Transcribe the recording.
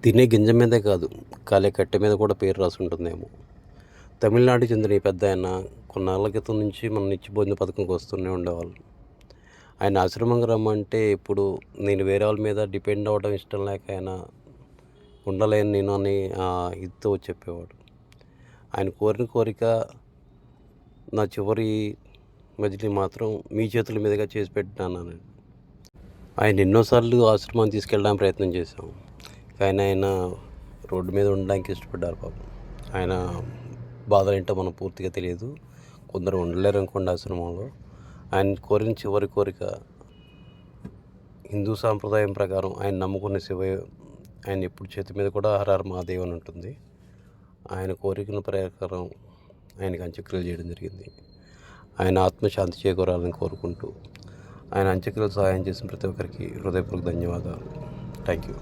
తినే గింజ మీదే కాదు, కాలే కట్టె మీద కూడా పేరు రాసి ఉంటుందేమో. తమిళనాడుకి చెందిన ఈ పెద్దాయన కొన్నాళ్ళ క్రితం నుంచి మన నిత్య భోజన పథకంకి వస్తూనే ఉండేవాళ్ళు. ఆయన ఆశ్రమంకి రమ్మంటే ఇప్పుడు నేను వేరే వాళ్ళ మీద డిపెండ్ అవ్వడం ఇష్టం లేక ఆయన ఉండలేను నేను అని ఇదితో చెప్పేవాడు. ఆయన కోరిన కోరిక నా చివరి మజిలీ మాత్రం మీ చేతుల మీదుగా చేసి పెట్టినానని. ఆయన ఎన్నోసార్లు ఆశ్రమానికి తీసుకెళ్ళడానికి ప్రయత్నం చేశాం. కానీ ఆయన రోడ్డు మీద ఉండడానికి ఇష్టపడ్డారు పాపం. ఆయన బాధలేంటో మనకు పూర్తిగా తెలియదు. కొందరు ఉండలేరు అనుకోండి ఆశ్రమంలో. ఆయన కోరిన చివరి కోరిక హిందూ సాంప్రదాయం ప్రకారం ఆయన నమ్ముకున్న శివయ్య ఆయన ఎప్పుడు చేతి మీద కూడా హర హర మహాదేవ్ అని ఉంటుంది. ఆయన కోరికల ప్రకారం ఆయనకు అంత్యక్రియలు చేయడం జరిగింది. ఆయన ఆత్మశాంతి చేకూరాలని కోరుకుంటూ ఆయన అంత్యక్రియలు సహాయం చేసిన ప్రతి ఒక్కరికి హృదయపూర్వక ధన్యవాదాలు. Thank you.